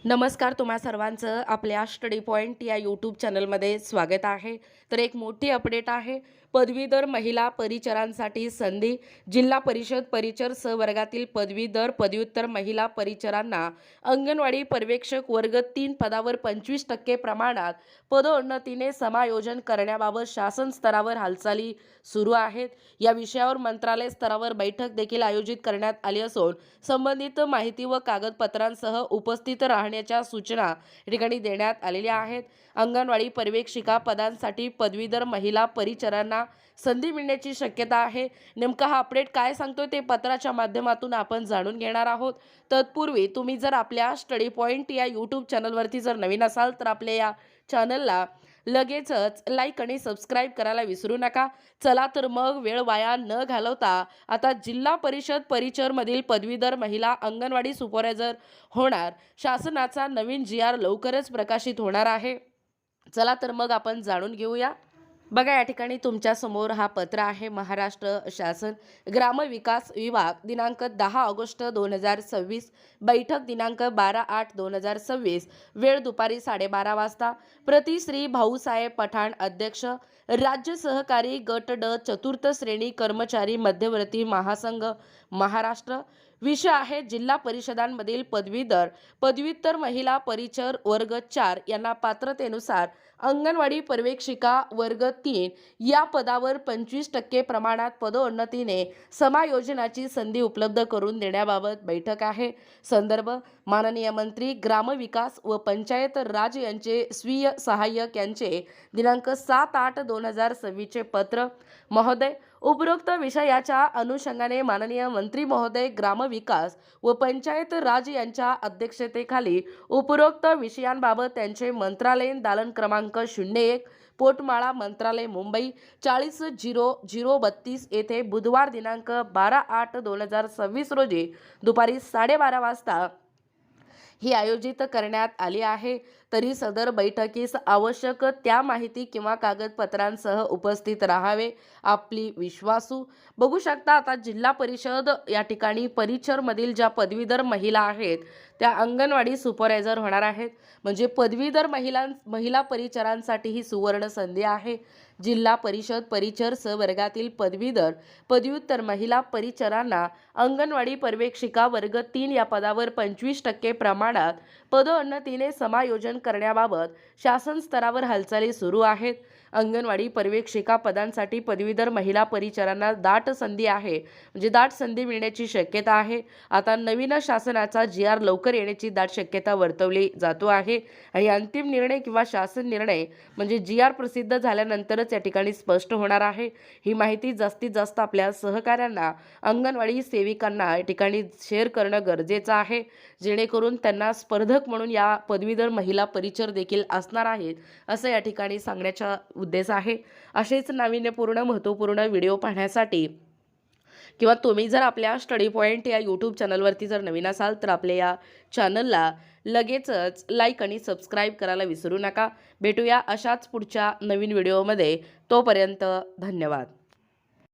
नमस्कार, तुम्हा सर्वांचं आपल्या स्टडी पॉइंट या यूट्यूब चॅनलमध्ये स्वागत आहे। तर एक मोठी अपडेट आहे। पदवीधर महिला परिचरांसाठी संधी। जिल्हा परिषद परिचर स वर्गातील पदवीधर पदव्युत्तर महिला परिचरांना अंगणवाडी पर्यवेक्षक वर्ग 3 पदावर 25% प्रमाणात पदोन्नतीने समायोजन करण्याबाबत शासन स्तरावर हालचाली सुरू आहेत। या विषयावर मंत्रालय स्तरावर बैठक देखील आयोजित करण्यात आली असून संबंधित माहिती व कागदपत्रांसह उपस्थित राहण्याच्या सूचना या ठिकाणी देण्यात आलेल्या आहेत। अंगणवाडी पर्यवेक्षिका पदांसाठी पदवीधर महिला परिचरांना संधी मिळण्याची शक्यता आहे। नेमका हा अपडेट काय सांगतोय ते पत्राच्या माध्यमातून आपण जाणून घेणार आहोत। तत्पूर्वी तुम्ही जर आपल्या स्टडी पॉइंट या यूट्यूब चॅनलवरती जर नवीन असाल तर आपल्या या चॅनलला लगेचच लाईक आणि सबस्क्राईब करायला विसरू नका। चला तर मग वेळ वाया न घालवता आता जिल्हा परिषद परिचरमधील पदवीधर महिला अंगणवाडी सुपरवायझर होणार शासनाचा नवीन GR लवकरच प्रकाशित होणार आहे। चला तर मग आपण जाणून घेऊया। बघा, या ठिकाणी तुमच्या समोर हा पत्र आहे। महाराष्ट्र शासन ग्रामविकास विभाग दिनांक 10 ऑगस्ट 2026, बैठक दिनांक 12/8/2026, वेळ दुपारी 12:30 वाजता। प्रति श्री भाऊसाहेब पठाण, अध्यक्ष, राज्य सहकारी गट ड, चतुर्थ श्रेणी कर्मचारी मध्यवर्ती महासंघ महाराष्ट्र। विषय आहे जिल्हा परिषदांमधील पदवीधर पदव्युत्तर महिला परिचर वर्ग 4 यांना पात्रतेनुसार अंगणवाडी पर्यवेक्षिका वर्ग 3 या पदावर 25% प्रमाणात पदोन्नतीने समायोजनाची संधी उपलब्ध करून देण्याबाबत बैठक आहे। संदर्भ माननीय मंत्री ग्रामविकास व पंचायत राज यांचे स्वीय सहाय्यक यांचे दिनांक 7/8/2026 चे पत्र। महोदय, उपरोक्त विषयाच्या अनुषंगाने माननीय मंत्री महोदय ग्रामविकास व पंचायत राज यांच्या अध्यक्षतेखाली उपरोक्त विषयांबाबत त्यांचे मंत्रालयीन दालन क्रमांक 01 पोटमाळा मंत्रालय मुंबई 400032 येथे बुधवार दिनांक 12/8/2026 रोजी दुपारी 12:30 वाजता ही आयोजित करण्यात आली आहे। तरी सदर बैठकीस आवश्यक त्या माहिती किंवा कागदपत्रांसह उपस्थित राहावे। आपली विश्वासू। बघू शकता, आता जिल्हा परिषद या ठिकाणी परिचरमधील ज्या पदवीधर महिला आहेत त्या अंगणवाडी सुपरवायझर होणार आहेत। म्हणजे पदवीधर महिला परिचरांसाठी ही सुवर्ण संधी आहे। जिल्हा परिषद परिचर स वर्गातील पदवीधर पदव्युत्तर महिला परिचरांना अंगणवाडी पर्यवेक्षिका वर्ग 3 या पदावर 25% प्रमाणात पदोन्नतीने समायोजन करण्याबाबत शासन स्तरावर हालचाली सुरू आहेत। अंगणवाडी पर्यवेक्षिका पदांसाठी पदवीधर महिला परिचरांना दाट संधी आहे, म्हणजे दाट संधी मिळण्याची शक्यता आहे। आता नवीन शासनाचा GR लवकर येण्याची दाट शक्यता वर्तवली जातो आहे आणि अंतिम निर्णय किंवा शासन निर्णय म्हणजे GR प्रसिद्ध झाल्यानंतरच या ठिकाणी स्पष्ट होणार आहे। ही माहिती जास्तीत जास्त आपल्या सहकाऱ्यांना अंगणवाडी सेविकांना या ठिकाणी शेअर करणं गरजेचं आहे, जेणेकरून त्यांना स्पर्धक म्हणून या पदवीधर महिला परिचर देखील असणार आहेत असं या ठिकाणी सांगण्याचा उद्देश आहे। असेच नाविन्यपूर्ण महत्त्वपूर्ण व्हिडिओ पाहण्यासाठी किंवा तुम्ही जर आपल्या स्टडी पॉइंट या यूट्यूब चॅनलवरती जर नवीन असाल तर आपल्या या चॅनलला लगेचच लाईक आणि सबस्क्राईब करायला विसरू नका। भेटूया अशाच पुढच्या नवीन व्हिडिओमध्ये। तोपर्यंत धन्यवाद।